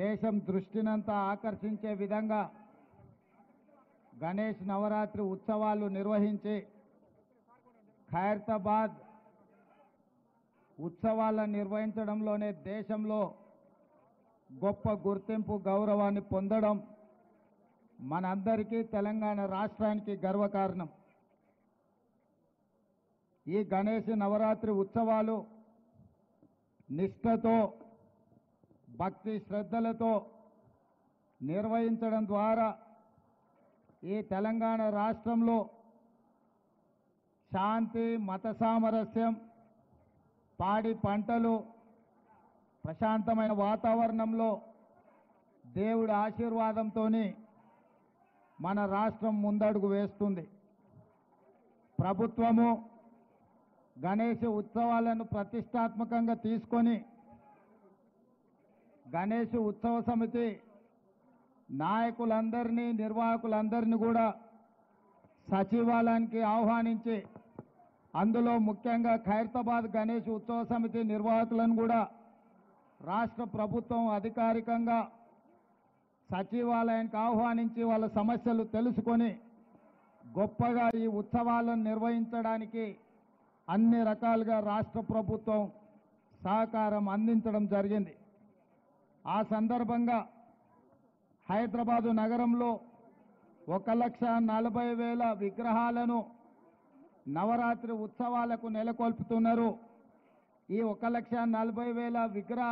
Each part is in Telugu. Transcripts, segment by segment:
దేశం దృష్టినంతా ఆకర్షించే విధంగా గణేష్ నవరాత్రి ఉత్సవాలు నిర్వహించి ఖైరతాబాద్ ఉత్సవాలను నిర్వహించడంలోనే దేశంలో గొప్ప గుర్తింపు గౌరవాన్ని పొందడం మనందరికీ తెలంగాణ రాష్ట్రానికి గర్వకారణం. ఈ గణేష్ నవరాత్రి ఉత్సవాలు నిష్ఠతో భక్తి శ్రద్ధలతో నిర్వహించడం ద్వారా ఈ తెలంగాణ రాష్ట్రంలో శాంతి, మత సామరస్యం, పాడి పంటలు, ప్రశాంతమైన వాతావరణంలో దేవుడి ఆశీర్వాదంతో మన రాష్ట్రం ముందడుగు వేస్తుంది. ప్రభుత్వము గణేష్ ఉత్సవాలను ప్రతిష్టాత్మకంగా తీసుకొని గణేష్ ఉత్సవ సమితి నాయకులందరినీ, నిర్వాహకులందరినీ కూడా సచివాలయానికి ఆహ్వానించి అందులో ముఖ్యంగా ఖైరతాబాద్ గణేష్ ఉత్సవ సమితి నిర్వాహకులను కూడా రాష్ట్ర ప్రభుత్వం అధికారికంగా సచివాలయానికి ఆహ్వానించి వాళ్ళ సమస్యలు తెలుసుకొని గొప్పగా ఈ ఉత్సవాలను నిర్వహించడానికి అన్ని రకాలుగా రాష్ట్ర ప్రభుత్వం సహకారం అందించడం జరిగింది. ఆ సందర్భంగా హైదరాబాదు నగరంలో 1,40,000 విగ్రహాలను నవరాత్రి ఉత్సవాలకు నెలకొల్పుతున్నారు. ఈ 1,40,000 విగ్రహ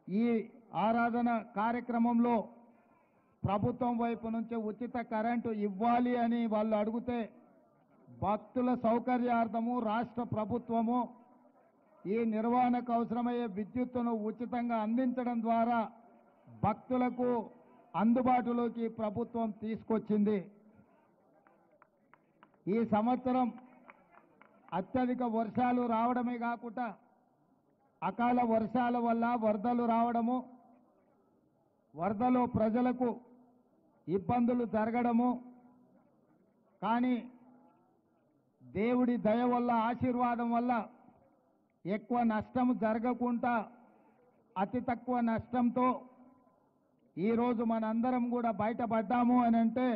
ఈ ఆరాధన కార్యక్రమంలో ప్రభుత్వం వైపు నుంచి ఉచిత కరెంటు ఇవ్వాలి అని వాళ్ళు అడిగితే భక్తుల సౌకర్యార్థము రాష్ట్ర ప్రభుత్వము ఈ నిర్వహణకు అవసరమయ్యే విద్యుత్తును ఉచితంగా అందించడం ద్వారా భక్తులకు అందుబాటులోకి ప్రభుత్వం తీసుకొచ్చింది. ఈ సంవత్సరం అత్యధిక వర్షాలు రావడమే కాకుండా అకాల వర్షాల వల్ల వరదలు రావడము, వరదలో ప్రజలకు ఇబ్బందులు జరగడము, కానీ దేవుడి దయ వల్ల, ఆశీర్వాదం వల్ల ఎక్కువ నష్టం జరగకుండా అతి తక్కువ నష్టంతో ఈరోజు మనందరం కూడా బయటపడ్డాము అని అంటే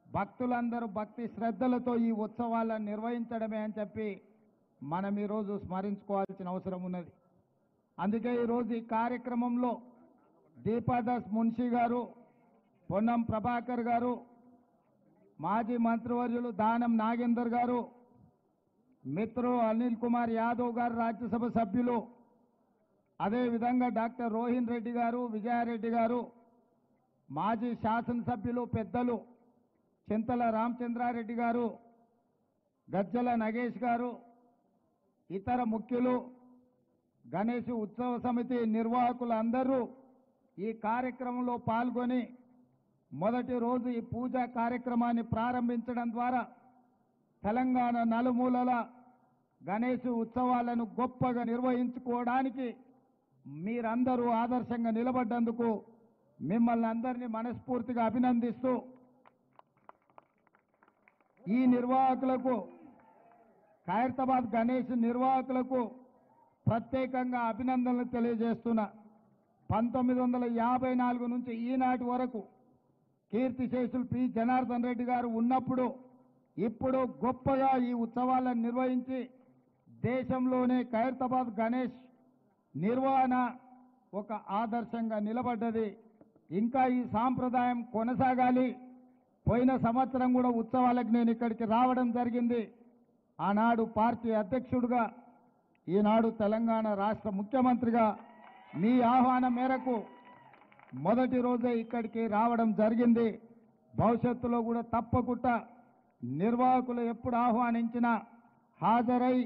భక్తులందరూ భక్తి శ్రద్ధలతో ఈ ఉత్సవాలను నిర్వహించడమే అని చెప్పి మనం ఈరోజు స్మరించుకోవాల్సిన అవసరం ఉన్నది. అందుకే ఈరోజు ఈ కార్యక్రమంలో దీపాదాస్ మున్షి గారు, పొన్నం ప్రభాకర్ గారు, మాజీ మంత్రివర్యులు దానం నాగేందర్ గారు, మిత్రులు అనిల్ కుమార్ యాదవ్ గారు, రాజ్యసభ సభ్యులు, అదేవిధంగా డాక్టర్ రోహిన్ రెడ్డి గారు, విజయారెడ్డి గారు, మాజీ శాసనసభ్యులు పెద్దలు చింతల రామచంద్రారెడ్డి గారు, గజ్జల నగేష్ గారు, ఇతర ముఖ్యులు, గణేష్ ఉత్సవ సమితి నిర్వాహకులు అందరూ ఈ కార్యక్రమంలో పాల్గొని మొదటి రోజు ఈ పూజా కార్యక్రమాన్ని ప్రారంభించడం ద్వారా తెలంగాణ నలుమూలల గణేష్ ఉత్సవాలను గొప్పగా నిర్వహించుకోవడానికి మీరందరూ ఆదర్శంగా నిలబడ్డందుకు మిమ్మల్ని అందరినీ మనస్ఫూర్తిగా అభినందిస్తూ ఈ నిర్వాహకులకు, ఖైరతాబాద్ గణేష్ నిర్వాహకులకు ప్రత్యేకంగా అభినందనలు తెలియజేస్తున్నా. 1954 నుంచి ఈనాటి వరకు కీర్తిశేషులు పి జనార్దన్ రెడ్డి గారు ఉన్నప్పుడు ఇప్పుడు గొప్పగా ఈ ఉత్సవాలను నిర్వహించి దేశంలోనే ఖైరతాబాద్ గణేష్ నిర్వహణ ఒక ఆదర్శంగా నిలబడ్డది. ఇంకా ఈ సాంప్రదాయం కొనసాగాలి. పోయిన సంవత్సరం కూడా ఉత్సవాలకు నేను ఇక్కడికి రావడం జరిగింది. ఆనాడు పార్టీ అధ్యక్షుడిగా, ఈనాడు తెలంగాణ రాష్ట్ర ముఖ్యమంత్రిగా మీ ఆహ్వానం మేరకు మొదటి రోజే ఇక్కడికి రావడం జరిగింది. భవిష్యత్తులో కూడా తప్పకుండా నిర్వాహకులు ఎప్పుడు ఆహ్వానించినా హాజరై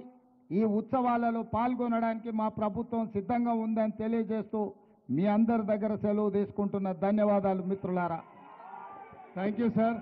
ఈ ఉత్సవాలలో పాల్గొనడానికి మా ప్రభుత్వం సిద్ధంగా ఉందని తెలియజేస్తూ మీ అందరి దగ్గర సెలవు తీసుకుంటున్న ధన్యవాదాలు మిత్రులారా. Thank you sir.